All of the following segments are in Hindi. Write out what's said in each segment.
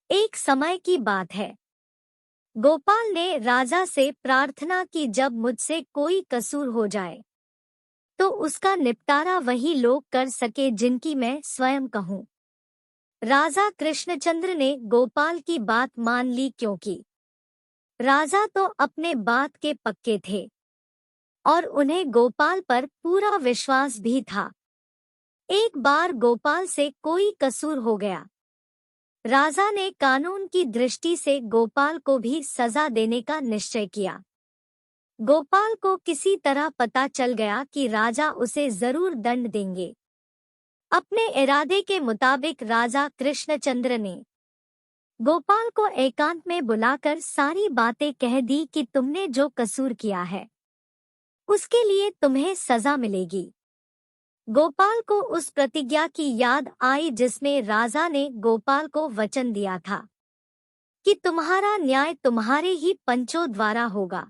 एक समय की बात है। गोपाल ने राजा से प्रार्थना की, जब मुझसे कोई कसूर हो जाए तो उसका निपटारा वही लोग कर सके जिनकी मैं स्वयं कहूँ। राजा कृष्णचंद्र ने गोपाल की बात मान ली, क्योंकि राजा तो अपने बात के पक्के थे और उन्हें गोपाल पर पूरा विश्वास भी था। एक बार गोपाल से कोई कसूर हो गया। राजा ने कानून की दृष्टि से गोपाल को भी सजा देने का निश्चय किया। गोपाल को किसी तरह पता चल गया कि राजा उसे जरूर दंड देंगे। अपने इरादे के मुताबिक राजा कृष्णचंद्र ने गोपाल को एकांत में बुलाकर सारी बातें कह दी कि तुमने जो कसूर किया है उसके लिए तुम्हें सजा मिलेगी। गोपाल को उस प्रतिज्ञा की याद आई जिसमें राजा ने गोपाल को वचन दिया था कि तुम्हारा न्याय तुम्हारे ही पंचों द्वारा होगा।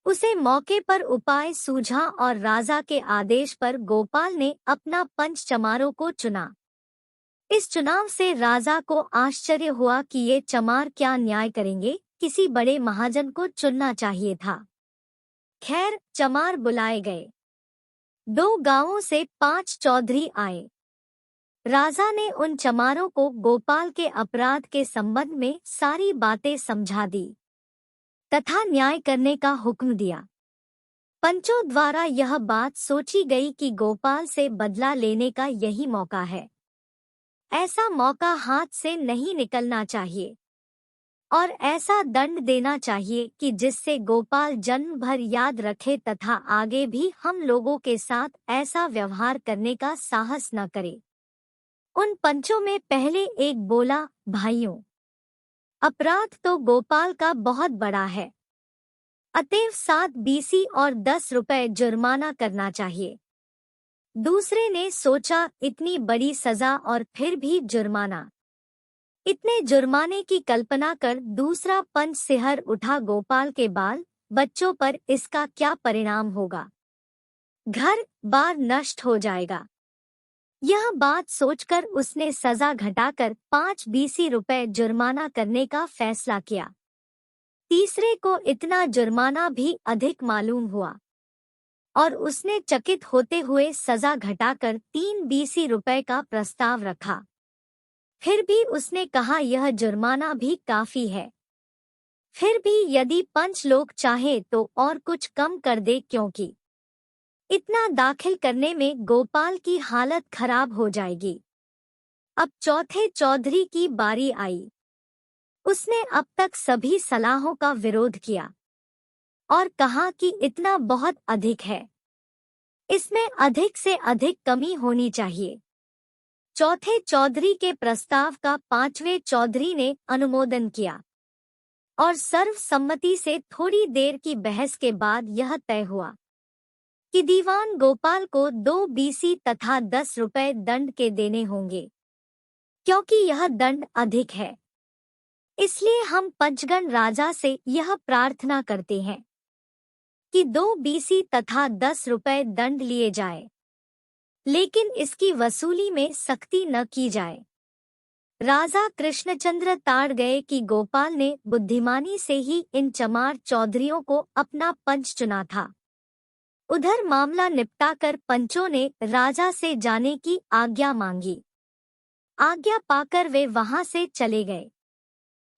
उसे मौके पर उपाय सूझा और राजा के आदेश पर गोपाल ने अपना पंच चमारों को चुना। इस चुनाव से राजा को आश्चर्य हुआ कि ये चमार क्या न्याय करेंगे, किसी बड़े महाजन को चुनना चाहिए था। खैर, चमार बुलाए गए। 2 गांवों से 5 चौधरी आए। राजा ने उन चमारों को गोपाल के अपराध के संबंध में सारी बातें समझा दी तथा न्याय करने का हुक्म दिया। पंचों द्वारा यह बात सोची गई कि गोपाल से बदला लेने का यही मौका है। ऐसा मौका हाथ से नहीं निकलना चाहिए और ऐसा दंड देना चाहिए कि जिससे गोपाल जन्म भर याद रखे तथा आगे भी हम लोगों के साथ ऐसा व्यवहार करने का साहस न करे। उन पंचों में पहले एक बोला, भाइयों, अपराध तो गोपाल का बहुत बड़ा है, अतएव 7 बीसी और 10 रुपए जुर्माना करना चाहिए। दूसरे ने सोचा, इतनी बड़ी सजा और फिर भी जुर्माना। इतने जुर्माने की कल्पना कर दूसरा पंच सिहर उठा, गोपाल के बाल बच्चों पर इसका क्या परिणाम होगा, घर बार नष्ट हो जाएगा। यह बात सोचकर उसने सजा घटाकर 5 बीसी रुपए जुर्माना करने का फैसला किया। तीसरे को इतना जुर्माना भी अधिक मालूम हुआ और उसने चकित होते हुए सजा घटाकर 3 बीसी रुपए का प्रस्ताव रखा। फिर भी उसने कहा, यह जुर्माना भी काफी है। फिर भी यदि पंच लोग चाहे तो और कुछ कम कर दे, क्योंकि इतना दाखिल करने में गोपाल की हालत खराब हो जाएगी। अब चौथे चौधरी की बारी आई। उसने अब तक सभी सलाहों का विरोध किया और कहा कि इतना बहुत अधिक है, इसमें अधिक से अधिक कमी होनी चाहिए। चौथे चौधरी के प्रस्ताव का 5वें चौधरी ने अनुमोदन किया और सर्वसम्मति से थोड़ी देर की बहस के बाद यह तय हुआ कि दीवान गोपाल को 2 बीसी तथा 10 रुपए दंड के देने होंगे। क्योंकि यह दंड अधिक है, इसलिए हम पंचगण राजा से यह प्रार्थना करते हैं कि 2 बीसी तथा 10 रुपए दंड लिए जाए, लेकिन इसकी वसूली में सख्ती न की जाए। राजा कृष्णचंद्र ताड़ गए कि गोपाल ने बुद्धिमानी से ही इन चमार चौधरियों को अपना पंच चुना था। उधर मामला निपटाकर पंचों ने राजा से जाने की आज्ञा मांगी। आज्ञा पाकर वे वहां से चले गए।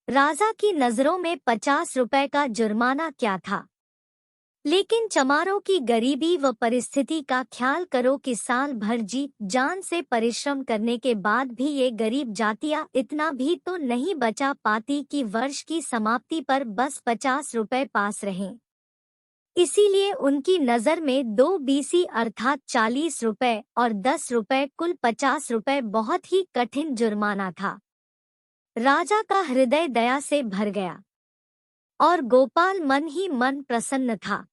राजा की नजरों में 50 रुपए का जुर्माना क्या था, लेकिन चमारों की गरीबी व परिस्थिति का ख्याल करो कि साल भर जी जान से परिश्रम करने के बाद भी ये गरीब जातियां इतना भी तो नहीं बचा पाती कि वर्ष की समाप्ति पर बस 50 रुपए पास रहें। इसीलिए उनकी नजर में 2 बीसी अर्थात 40 रुपए और 10 रुपए कुल 50 रुपए बहुत ही कठिन जुर्माना था। राजा का हृदय दया से भर गया और गोपाल मन ही मन प्रसन्न था।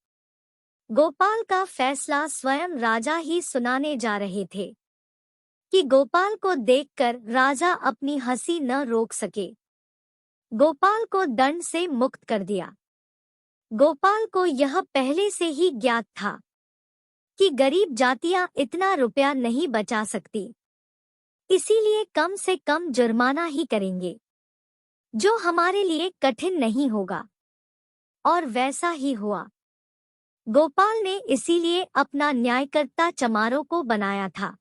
गोपाल का फैसला स्वयं राजा ही सुनाने जा रहे थे कि गोपाल को देखकर राजा अपनी हंसी न रोक सके। गोपाल को दंड से मुक्त कर दिया। गोपाल को यह पहले से ही ज्ञात था कि गरीब जातियां इतना रुपया नहीं बचा सकती, इसीलिए कम से कम जुर्माना ही करेंगे। जो हमारे लिए कठिन नहीं होगा। और वैसा ही हुआ। गोपाल ने इसीलिए अपना न्यायकर्ता चमारों को बनाया था।